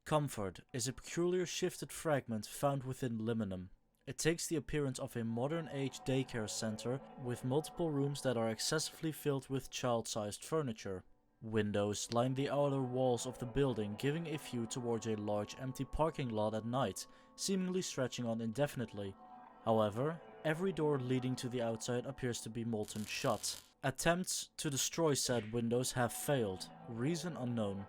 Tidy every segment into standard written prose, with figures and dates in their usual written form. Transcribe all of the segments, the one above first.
Comfort is a peculiar shifted fragment found within LIMINUM. It takes the appearance of a modern-age daycare center with multiple rooms that are excessively filled with child-sized furniture. Windows line the outer walls of the building, giving a view towards a large empty parking lot at night, seemingly stretching on indefinitely. However, every door leading to the outside appears to be molten shut. Attempts to destroy said windows have failed, reason unknown.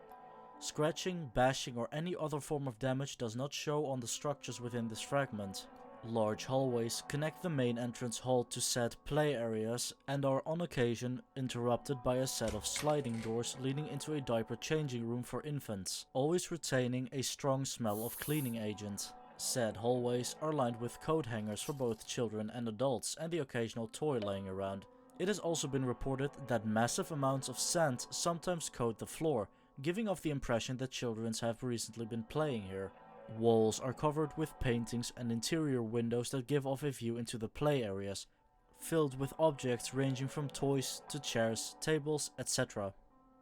Scratching, bashing or any other form of damage does not show on the structures within this fragment. Large hallways connect the main entrance hall to said play areas and are on occasion interrupted by a set of sliding doors leading into a diaper changing room for infants, always retaining a strong smell of cleaning agent. Said hallways are lined with coat hangers for both children and adults and the occasional toy laying around. It has also been reported that massive amounts of sand sometimes coat the floor, giving off the impression that children have recently been playing here. Walls are covered with paintings and interior windows that give off a view into the play areas, filled with objects ranging from toys to chairs, tables, etc.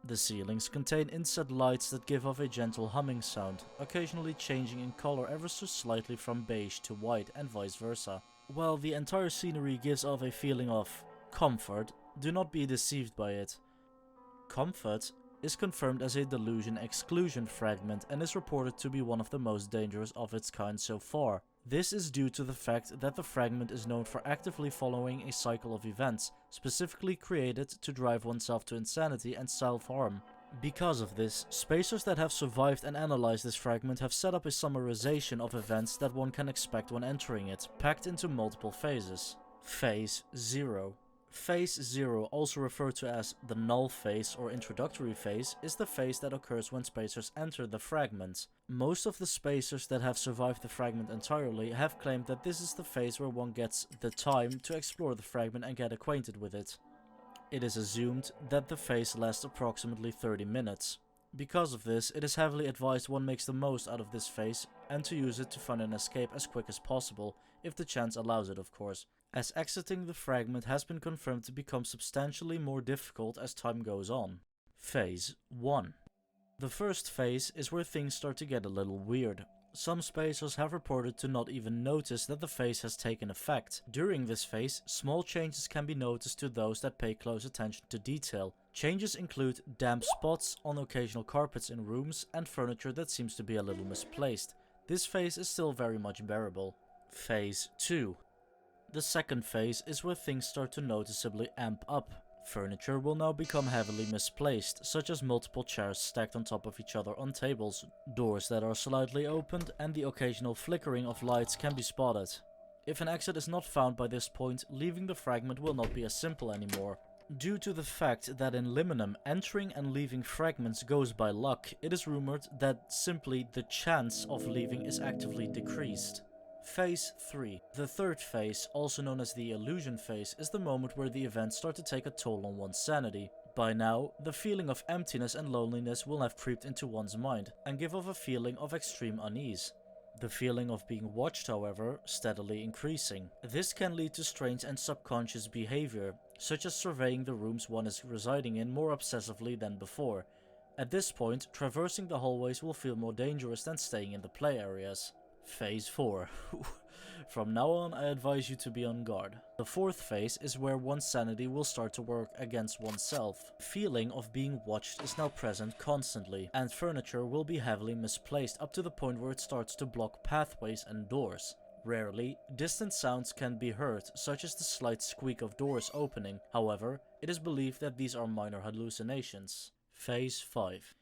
The ceilings contain inset lights that give off a gentle humming sound, occasionally changing in color ever so slightly from beige to white and vice versa. While the entire scenery gives off a feeling of comfort, do not be deceived by it. Comfort is confirmed as a delusion exclusion fragment and is reported to be one of the most dangerous of its kind so far. This is due to the fact that the fragment is known for actively following a cycle of events, specifically created to drive oneself to insanity and self-harm. Because of this, spacers that have survived and analyzed this fragment have set up a summarization of events that one can expect when entering it, packed into multiple phases. Phase 0. Phase 0, also referred to as the null phase or introductory phase, is the phase that occurs when spacers enter the fragment. Most of the spacers that have survived the fragment entirely have claimed that this is the phase where one gets the time to explore the fragment and get acquainted with it. It is assumed that the phase lasts approximately 30 minutes. Because of this, it is heavily advised one makes the most out of this phase and to use it to find an escape as quick as possible, if the chance allows it of course, as exiting the fragment has been confirmed to become substantially more difficult as time goes on. Phase 1. The first phase is where things start to get a little weird. Some spacers have reported to not even notice that the phase has taken effect. During this phase, small changes can be noticed to those that pay close attention to detail. Changes include damp spots on occasional carpets in rooms and furniture that seems to be a little misplaced. This phase is still very much bearable. Phase 2. The second phase is where things start to noticeably amp up. Furniture will now become heavily misplaced, such as multiple chairs stacked on top of each other on tables, doors that are slightly opened, and the occasional flickering of lights can be spotted. If an exit is not found by this point, leaving the fragment will not be as simple anymore. Due to the fact that in LIMINUM entering and leaving fragments goes by luck, it is rumored that simply the chance of leaving is actively decreased. Phase 3. The third phase, also known as the illusion phase, is the moment where the events start to take a toll on one's sanity. By now, the feeling of emptiness and loneliness will have creeped into one's mind and give off a feeling of extreme unease. The feeling of being watched, however, steadily increasing. This can lead to strange and subconscious behavior, such as surveying the rooms one is residing in more obsessively than before. At this point, traversing the hallways will feel more dangerous than staying in the play areas. Phase 4. From now on, I advise you to be on guard. The fourth phase is where one's sanity will start to work against oneself. Feeling of being watched is now present constantly, and furniture will be heavily misplaced up to the point where it starts to block pathways and doors. Rarely, distant sounds can be heard, such as the slight squeak of doors opening. However, it is believed that these are minor hallucinations. Phase 5.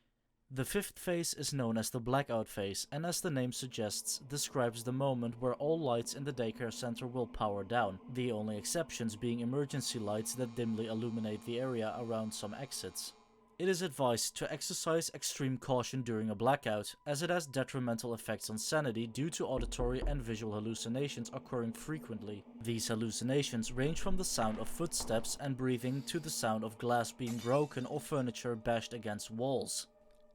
The fifth phase is known as the blackout phase, and as the name suggests, describes the moment where all lights in the daycare center will power down, the only exceptions being emergency lights that dimly illuminate the area around some exits. It is advised to exercise extreme caution during a blackout, as it has detrimental effects on sanity due to auditory and visual hallucinations occurring frequently. These hallucinations range from the sound of footsteps and breathing to the sound of glass being broken or furniture bashed against walls.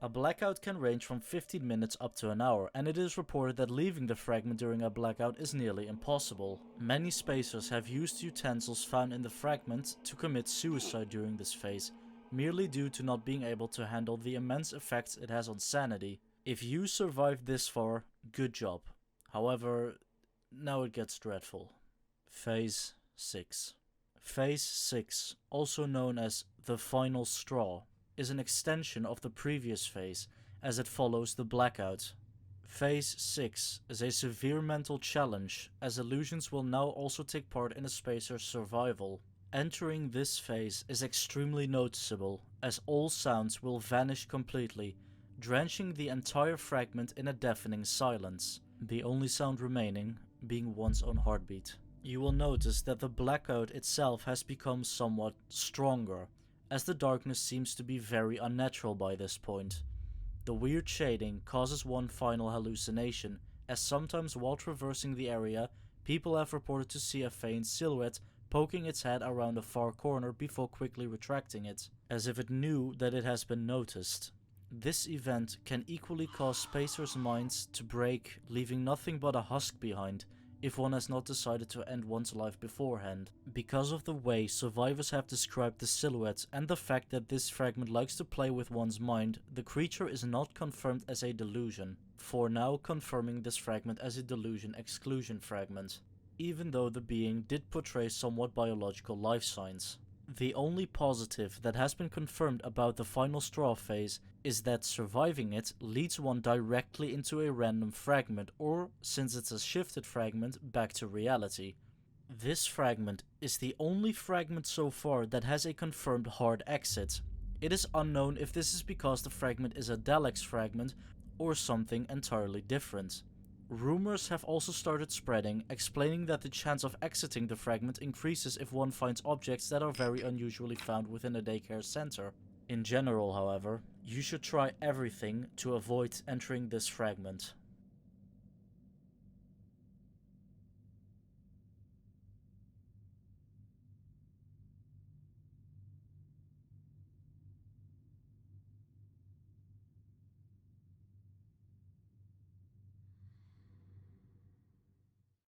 A blackout can range from 15 minutes up to an hour, and it is reported that leaving the fragment during a blackout is nearly impossible. Many spacers have used utensils found in the fragment to commit suicide during this phase, merely due to not being able to handle the immense effects it has on sanity. If you survived this far, good job. However, now it gets dreadful. Phase 6. Phase 6, also known as the final straw, is an extension of the previous phase as it follows the blackout. Phase 6 is a severe mental challenge, as illusions will now also take part in a spacer's survival. Entering this phase is extremely noticeable, as all sounds will vanish completely, drenching the entire fragment in a deafening silence, the only sound remaining being one's own heartbeat. You will notice that the blackout itself has become somewhat stronger, as the darkness seems to be very unnatural by this point. The weird shading causes one final hallucination, as sometimes while traversing the area, people have reported to see a faint silhouette poking its head around a far corner before quickly retracting it, as if it knew that it has been noticed. This event can equally cause spacers' minds to break, leaving nothing but a husk behind, if one has not decided to end one's life beforehand. Because of the way survivors have described the silhouette and the fact that this fragment likes to play with one's mind, the creature is not confirmed as a delusion, for now confirming this fragment as a delusion exclusion fragment, even though the being did portray somewhat biological life signs. The only positive that has been confirmed about the final straw phase is that surviving it leads one directly into a random fragment, or, since it's a shifted fragment, back to reality. This fragment is the only fragment so far that has a confirmed hard exit. It is unknown if this is because the fragment is a Daleks fragment or something entirely different. Rumors have also started spreading, explaining that the chance of exiting the fragment increases if one finds objects that are very unusually found within a daycare center. In general, however, you should try everything to avoid entering this fragment.